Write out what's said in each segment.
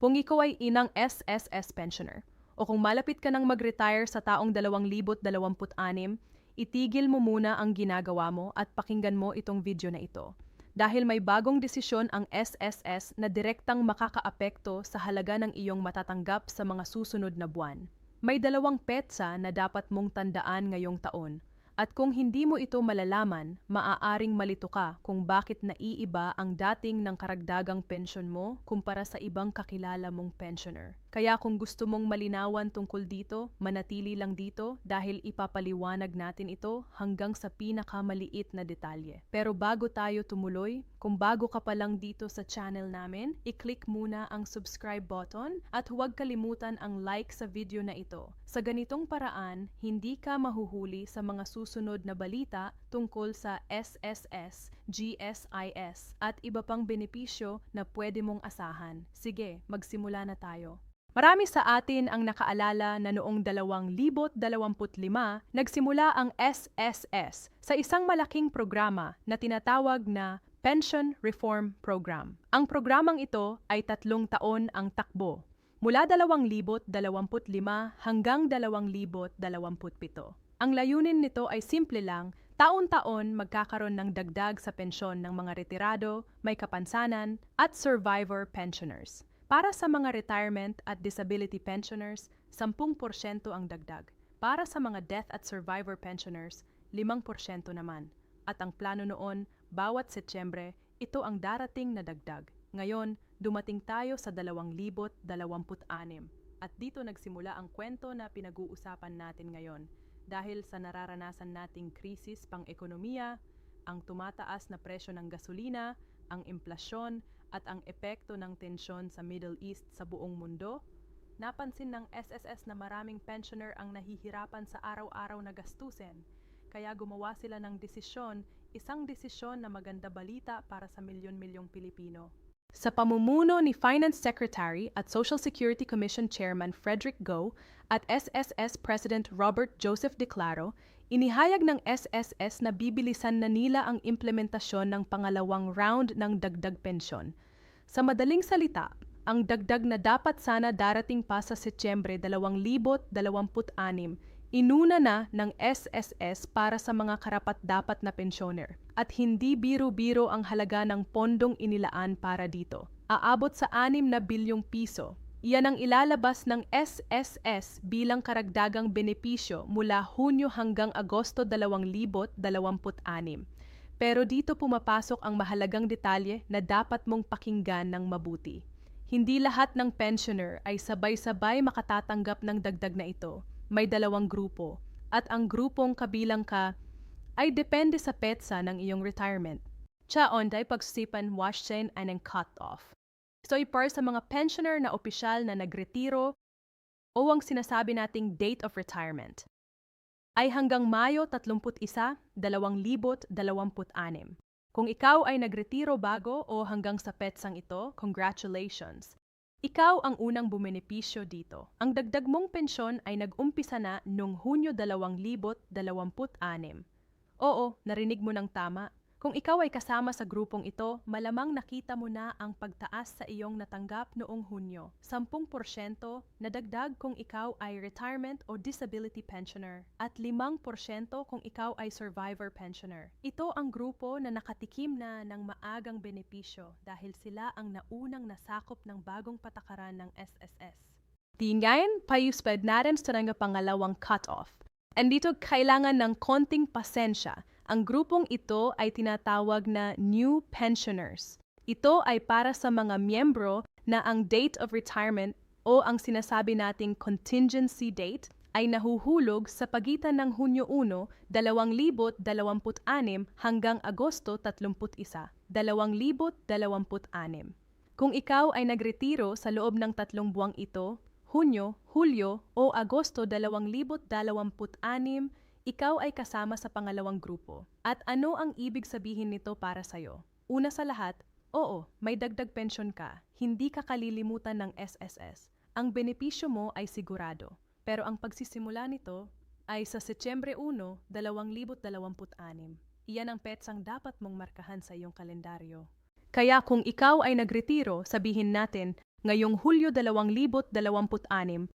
Kung ikaw ay inang SSS pensioner o kung malapit ka nang mag-retire sa taong 2026, itigil mo muna ang ginagawa mo at pakinggan mo itong video na ito. Dahil may bagong desisyon ang SSS na direktang makakaapekto sa halaga ng iyong matatanggap sa mga susunod na buwan. May dalawang petsa na dapat mong tandaan ngayong taon. At kung hindi mo ito malalaman, maaaring malito ka kung bakit naiiba ang dating ng karagdagang pensyon mo kumpara sa ibang kakilala mong pensioner. Kaya kung gusto mong malinawan tungkol dito, manatili lang dito dahil ipapaliwanag natin ito hanggang sa pinakamaliit na detalye. Pero bago tayo tumuloy, kung bago ka pa lang dito sa channel namin, i-click muna ang subscribe button at huwag kalimutan ang like sa video na ito. Sa ganitong paraan, hindi ka mahuhuli sa mga susunod na balita tungkol sa SSS, GSIS at iba pang benepisyo na pwede mong asahan. Sige, magsimula na tayo. Marami sa atin ang nakaalala na noong 2025, nagsimula ang SSS sa isang malaking programa na tinatawag na Pension Reform Program. Ang programang ito ay 3 taon ang takbo, mula 2025 hanggang 2027. Ang layunin nito ay simple lang, taon-taon magkakaroon ng dagdag sa pensyon ng mga retirado, may kapansanan, at survivor pensioners. Para sa mga retirement at disability pensioners, 10% ang dagdag. Para sa mga death at survivor pensioners, 5% naman. At ang plano noon, bawat Setyembre, ito ang darating na dagdag. Ngayon, dumating tayo sa 2026. At dito nagsimula ang kwento na pinag-uusapan natin ngayon. Dahil sa nararanasan nating krisis pang-ekonomiya, ang tumataas na presyo ng gasolina, ang implasyon, at ang epekto ng tensyon sa Middle East sa buong mundo, napansin ng SSS na maraming pensioner ang nahihirapan sa araw-araw na gastusin. Kaya gumawa sila ng desisyon, isang desisyon na maganda balita para sa milyon-milyong Pilipino. Sa pamumuno ni Finance Secretary at Social Security Commission Chairman Frederick Go at SSS President Robert Joseph Declaro, inihayag ng SSS na bibilisan na nila ang implementasyon ng pangalawang round ng dagdag pensyon. Sa madaling salita, ang dagdag na dapat sana darating pa sa Setyembre 2026, inuna na ng SSS para sa mga karapat-dapat na pensyoner. At hindi biro-biro ang halaga ng pondong inilaan para dito. Aabot sa 6 na bilyong piso. Iyan ang ilalabas ng SSS bilang karagdagang benepisyo mula Hunyo hanggang Agosto 2026. Pero dito pumapasok ang mahalagang detalye na dapat mong pakinggan ng mabuti. Hindi lahat ng pensioner ay sabay-sabay makatatanggap ng dagdag na ito. May 2 grupo, at ang grupong kabilang ka ay depende sa petsa ng iyong retirement. Onday pagsusipan washen and cut-off. So ipar sa mga pensioner na opisyal na nagretiro o ang sinasabi nating date of retirement ay hanggang Mayo 31, 2026. Kung ikaw ay nagretiro bago o hanggang sa petsang ito, congratulations! Ikaw ang unang bumenepisyo dito. Ang dagdag mong pensyon ay nag-umpisa na noong Hunyo 2026. Oo, narinig mo ng tama. Kung ikaw ay kasama sa grupong ito, malamang nakita mo na ang pagtaas sa iyong natanggap noong Hunyo. 10% na dagdag kung ikaw ay retirement o disability pensioner at 5% kung ikaw ay survivor pensioner. Ito ang grupo na nakatikim na ng maagang benepisyo dahil sila ang naunang nasakop ng bagong patakaran ng SSS. Ngayon, payuspad natin sa pangalawang cut-off. Andito kailangan ng konting pasensya. Ang grupong ito ay tinatawag na new pensioners. Ito ay para sa mga miyembro na ang date of retirement o ang sinasabi nating contingency date ay nahuhulog sa pagitan ng Hunyo 1, 2026 hanggang Agosto 31, 2026. Kung ikaw ay nagretiro sa loob ng 3 buwang ito, Hunyo, Hulyo o Agosto 2026, ikaw ay kasama sa pangalawang grupo. At ano ang ibig sabihin nito para sa'yo? Una sa lahat, oo, may dagdag pensyon ka. Hindi ka kalilimutan ng SSS. Ang benepisyo mo ay sigurado. Pero ang pagsisimula nito ay sa Setyembre 1, 2026. Iyan ang petsang dapat mong markahan sa iyong kalendaryo. Kaya kung ikaw ay nagretiro, sabihin natin, ngayong Hulyo 2026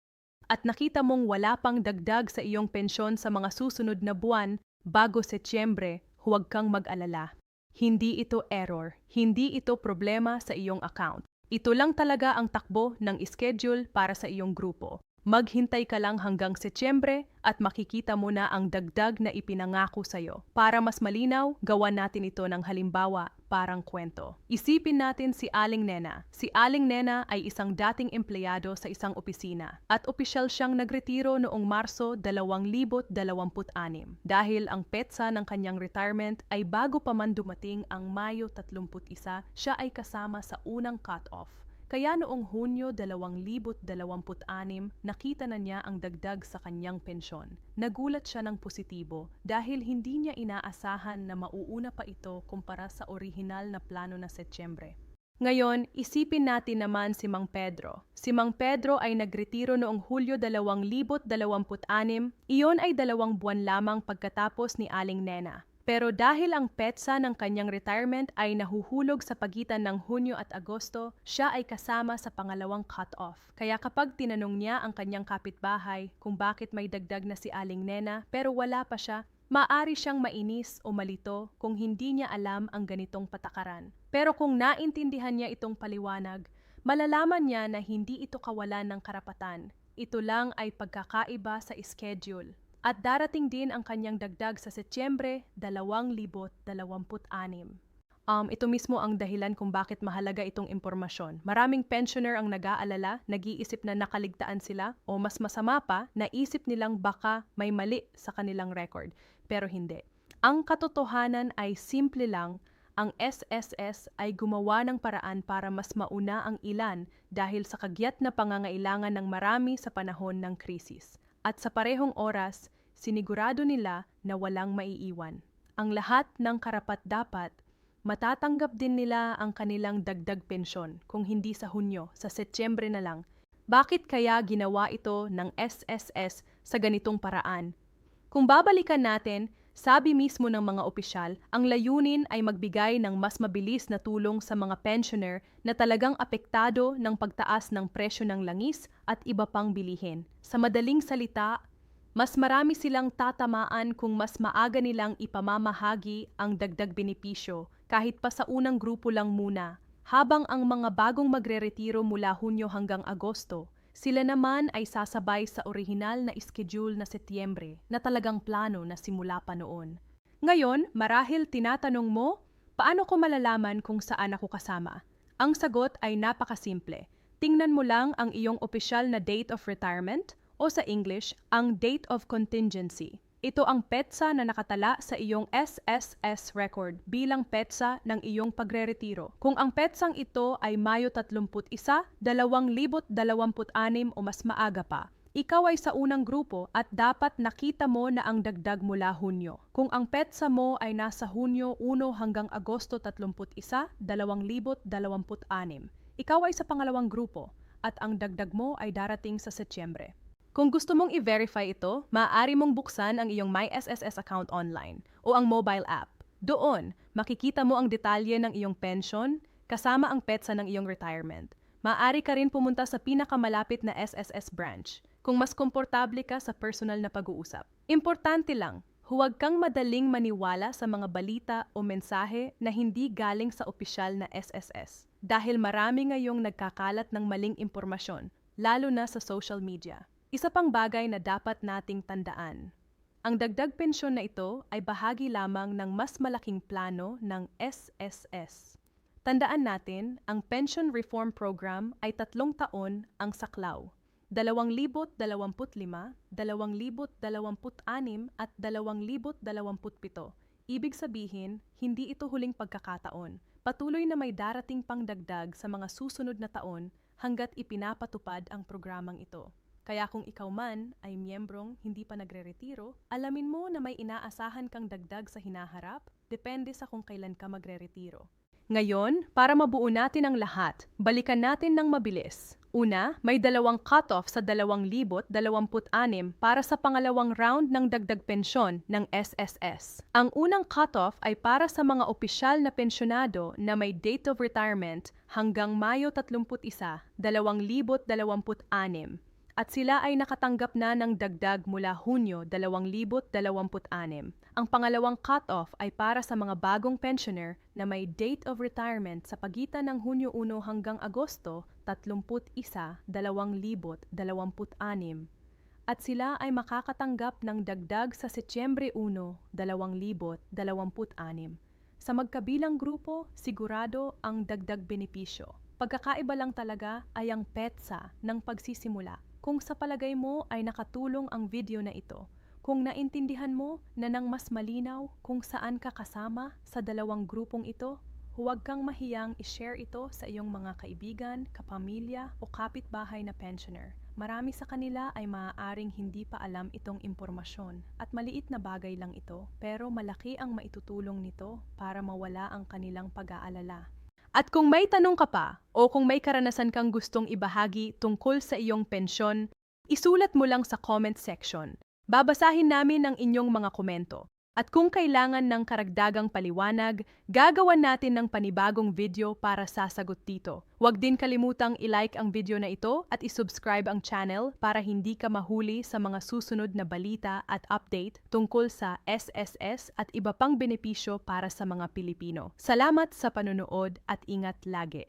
at nakita mong wala pang dagdag sa iyong pensyon sa mga susunod na buwan bago Setyembre, huwag kang mag-alala. Hindi ito error, hindi ito problema sa iyong account. Ito lang talaga ang takbo ng schedule para sa iyong grupo. Maghintay ka lang hanggang Setyembre at makikita mo na ang dagdag na ipinangako sa'yo. Para mas malinaw, gawan natin ito ng halimbawa, parang kwento. Isipin natin si Aling Nena. Si Aling Nena ay isang dating empleyado sa isang opisina at opisyal siyang nagretiro noong Marso 2026 dahil ang petsa ng kanyang retirement ay bago pa man dumating ang Mayo 31, siya ay kasama sa unang cut-off. Kaya noong Hunyo 2026, nakita na niya ang dagdag sa kanyang pensyon. Nagulat siya ng positibo dahil hindi niya inaasahan na mauuna pa ito kumpara sa orihinal na plano na Setyembre. Ngayon, isipin natin naman si Mang Pedro. Si Mang Pedro ay nagretiro noong Hulyo 2026, iyon ay 2 buwan lamang pagkatapos ni Aling Nena. Pero dahil ang petsa ng kanyang retirement ay nahuhulog sa pagitan ng Hunyo at Agosto, siya ay kasama sa pangalawang cut-off. Kaya kapag tinanong niya ang kanyang kapitbahay kung bakit may dagdag na si Aling Nena pero wala pa siya, maaari siyang mainis o malito kung hindi niya alam ang ganitong patakaran. Pero kung naintindihan niya itong paliwanag, malalaman niya na hindi ito kawalan ng karapatan. Ito lang ay pagkakaiba sa schedule. At darating din ang kanyang dagdag sa Setyembre 2026. Ito mismo ang dahilan kung bakit mahalaga itong impormasyon. Maraming pensioner ang nag-aalala, nag-iisip na nakaligtaan sila, o mas masama pa, naisip nilang baka may mali sa kanilang record. Pero hindi. Ang katotohanan ay simple lang, ang SSS ay gumawa ng paraan para mas mauna ang ilan dahil sa kagyat na pangangailangan ng marami sa panahon ng krisis. At sa parehong oras, sinigurado nila na walang maiiwan. Ang lahat ng karapat-dapat, matatanggap din nila ang kanilang dagdag pensyon kung hindi sa Hunyo, sa Setyembre na lang. Bakit kaya ginawa ito ng SSS sa ganitong paraan? Kung babalikan natin, sabi mismo ng mga opisyal, ang layunin ay magbigay ng mas mabilis na tulong sa mga pensioner na talagang apektado ng pagtaas ng presyo ng langis at iba pang bilihin. Sa madaling salita, mas marami silang tatamaan kung mas maaga nilang ipamamahagi ang dagdag benepisyo kahit pa sa unang grupo lang muna. Habang ang mga bagong magre-retiro mula Hunyo hanggang Agosto, sila naman ay sasabay sa orihinal na schedule na Setyembre na talagang plano na simula pa noon. Ngayon, marahil tinatanong mo, paano ko malalaman kung saan ako kasama? Ang sagot ay napakasimple. Tingnan mo lang ang iyong opisyal na date of retirement o sa English, ang date of contingency. Ito ang petsa na nakatala sa iyong SSS record bilang petsa ng iyong pagre-retiro. Kung ang petsang ito ay Mayo 31, 2026 o mas maaga pa, ikaw ay sa unang grupo at dapat nakita mo na ang dagdag mula Hunyo. Kung ang petsa mo ay nasa Hunyo 1 hanggang Agosto 31, 2026, ikaw ay sa pangalawang grupo at ang dagdag mo ay darating sa Setyembre. Kung gusto mong i-verify ito, maaari mong buksan ang iyong MySSS account online o ang mobile app. Doon, makikita mo ang detalye ng iyong pension kasama ang petsa ng iyong retirement. Maaari ka rin pumunta sa pinakamalapit na SSS branch kung mas komportable ka sa personal na pag-uusap. Importante lang, huwag kang madaling maniwala sa mga balita o mensahe na hindi galing sa opisyal na SSS dahil marami ngayong nagkakalat ng maling impormasyon, lalo na sa social media. Isa pang bagay na dapat nating tandaan. Ang dagdag pensyon na ito ay bahagi lamang ng mas malaking plano ng SSS. Tandaan natin, ang Pension Reform Program ay 3 taon ang saklaw. 2025, 2026 at 2027. Ibig sabihin, hindi ito huling pagkakataon. Patuloy na may darating pang dagdag sa mga susunod na taon hanggat ipinapatupad ang programang ito. Kaya kung ikaw man ay miyembrong hindi pa nagre-retiro, alamin mo na may inaasahan kang dagdag sa hinaharap, depende sa kung kailan ka magre-retiro. Ngayon, para mabuo natin ang lahat, balikan natin ng mabilis. Una, may dalawang cut-off sa 2026 para sa pangalawang round ng dagdag pensyon ng SSS. Ang unang cut-off ay para sa mga opisyal na pensyonado na may date of retirement hanggang Mayo 31, 2026 at sila ay nakatanggap na ng dagdag mula Hunyo 2026. Ang pangalawang cut-off ay para sa mga bagong pensioner na may date of retirement sa pagitan ng Hunyo 1 hanggang Agosto 31, 2026 at sila ay makakatanggap ng dagdag sa Setyembre 1, 2026. Sa magkabilang grupo, sigurado ang dagdag benepisyo. Pagkakaiba lang talaga ay ang petsa ng pagsisimula. Kung sa palagay mo ay nakatulong ang video na ito, kung naintindihan mo na nang mas malinaw kung saan ka kasama sa dalawang grupong ito, huwag kang mahiyang i-share ito sa iyong mga kaibigan, kapamilya o kapitbahay na pensioner. Marami sa kanila ay maaaring hindi pa alam itong impormasyon at maliit na bagay lang ito, pero malaki ang maitutulong nito para mawala ang kanilang pag-aalala. At kung may tanong ka pa o kung may karanasan kang gustong ibahagi tungkol sa iyong pensyon, isulat mo lang sa comment section. Babasahin namin ang inyong mga komento. At kung kailangan ng karagdagang paliwanag, gagawan natin ng panibagong video para sasagot dito. Huwag din kalimutang i-like ang video na ito at i-subscribe ang channel para hindi ka mahuli sa mga susunod na balita at update tungkol sa SSS at iba pang benepisyo para sa mga Pilipino. Salamat sa panonood at ingat lagi.